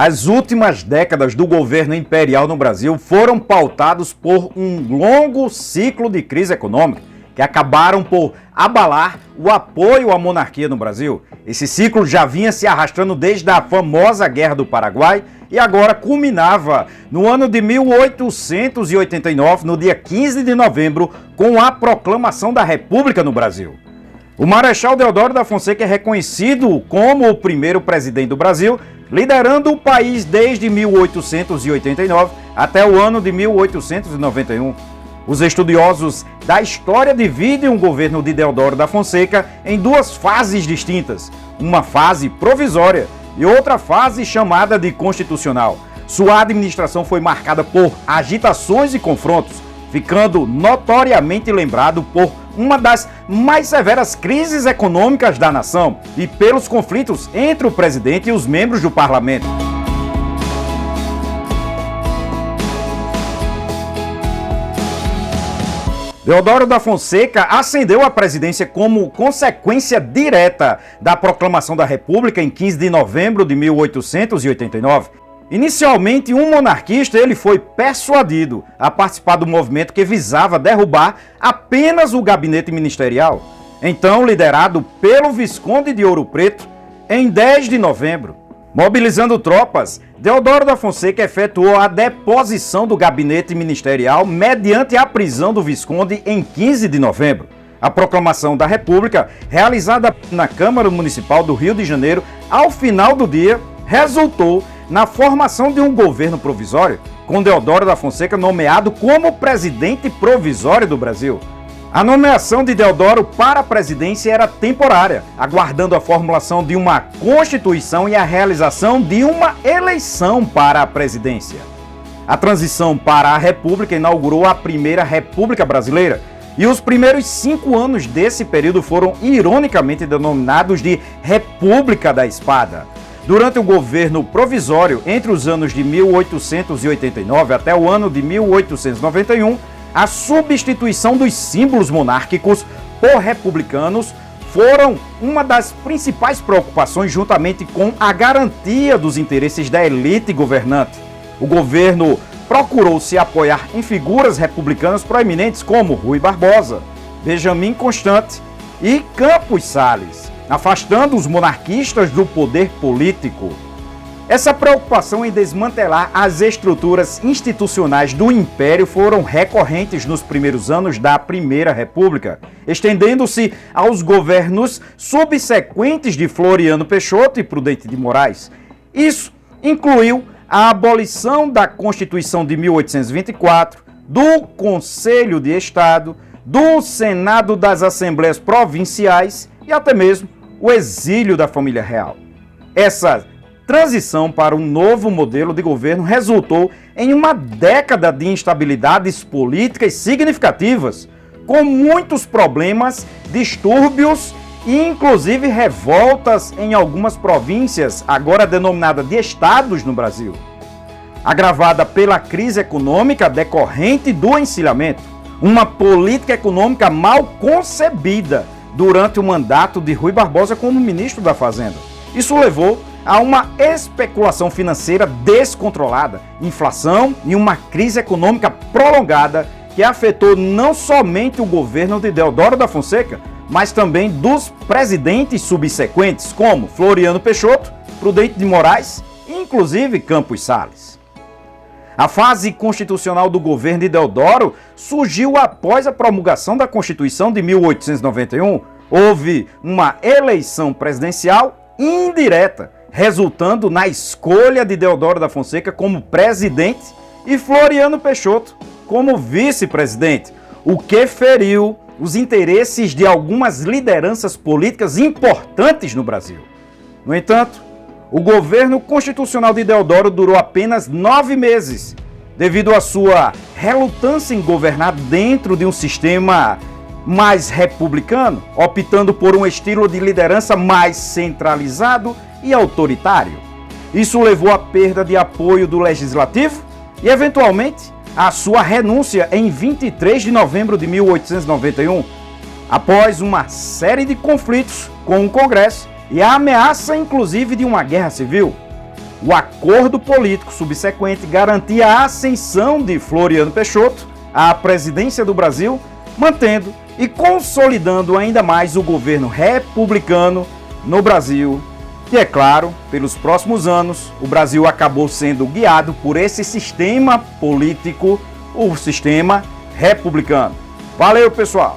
As últimas décadas do governo imperial no Brasil foram pautados por um longo ciclo de crise econômica que acabaram por abalar o apoio à monarquia no Brasil. Esse ciclo já vinha se arrastando desde a famosa Guerra do Paraguai e agora culminava no ano de 1889, no dia 15 de novembro, com a proclamação da República no Brasil. O Marechal Deodoro da Fonseca é reconhecido como o primeiro presidente do Brasil, liderando o país desde 1889 até o ano de 1891. Os estudiosos da história dividem o governo de Deodoro da Fonseca em duas fases distintas, uma fase provisória e outra fase chamada de constitucional. Sua administração foi marcada por agitações e confrontos, ficando notoriamente lembrado por uma das mais severas crises econômicas da nação e pelos conflitos entre o presidente e os membros do parlamento. Deodoro da Fonseca ascendeu à presidência como consequência direta da proclamação da República em 15 de novembro de 1889. Inicialmente um monarquista, ele foi persuadido a participar do movimento que visava derrubar apenas o gabinete ministerial, então liderado pelo Visconde de Ouro Preto, em 10 de novembro. Mobilizando tropas, Deodoro da Fonseca efetuou a deposição do gabinete ministerial mediante a prisão do Visconde em 15 de novembro. A proclamação da República, realizada na Câmara Municipal do Rio de Janeiro, ao final do dia, resultou na formação de um governo provisório, com Deodoro da Fonseca nomeado como presidente provisório do Brasil. A nomeação de Deodoro para a presidência era temporária, aguardando a formulação de uma Constituição e a realização de uma eleição para a presidência. A transição para a República inaugurou a primeira República Brasileira, e os primeiros 5 anos desse período foram ironicamente denominados de República da Espada. Durante o governo provisório, entre os anos de 1889 até o ano de 1891, a substituição dos símbolos monárquicos por republicanos foram uma das principais preocupações, juntamente com a garantia dos interesses da elite governante. O governo procurou se apoiar em figuras republicanas proeminentes como Rui Barbosa, Benjamin Constant e Campos Salles, afastando os monarquistas do poder político. Essa preocupação em desmantelar as estruturas institucionais do Império foram recorrentes nos primeiros anos da Primeira República, estendendo-se aos governos subsequentes de Floriano Peixoto e Prudente de Moraes. Isso incluiu a abolição da Constituição de 1824, do Conselho de Estado, do Senado das Assembleias Provinciais e até mesmo o exílio da família real. Essa transição para um novo modelo de governo resultou em uma década de instabilidades políticas significativas, com muitos problemas, distúrbios e inclusive revoltas em algumas províncias, agora denominadas de estados no Brasil, agravada pela crise econômica decorrente do encilhamento, uma política econômica mal concebida durante o mandato de Rui Barbosa como ministro da Fazenda. Isso levou a uma especulação financeira descontrolada, inflação e uma crise econômica prolongada que afetou não somente o governo de Deodoro da Fonseca, mas também dos presidentes subsequentes, como Floriano Peixoto, Prudente de Moraes e inclusive Campos Salles. A fase constitucional do governo de Deodoro surgiu após a promulgação da Constituição de 1891. Houve uma eleição presidencial indireta, resultando na escolha de Deodoro da Fonseca como presidente e Floriano Peixoto como vice-presidente, o que feriu os interesses de algumas lideranças políticas importantes no Brasil. No entanto, o governo constitucional de Deodoro durou apenas 9 meses, devido à sua relutância em governar dentro de um sistema mais republicano, optando por um estilo de liderança mais centralizado e autoritário. Isso levou à perda de apoio do Legislativo e, eventualmente, à sua renúncia em 23 de novembro de 1891, após uma série de conflitos com o Congresso e a ameaça, inclusive, de uma guerra civil. O acordo político subsequente garantia a ascensão de Floriano Peixoto à presidência do Brasil, mantendo e consolidando ainda mais o governo republicano no Brasil. E é claro, pelos próximos anos, o Brasil acabou sendo guiado por esse sistema político, o sistema republicano. Valeu, pessoal!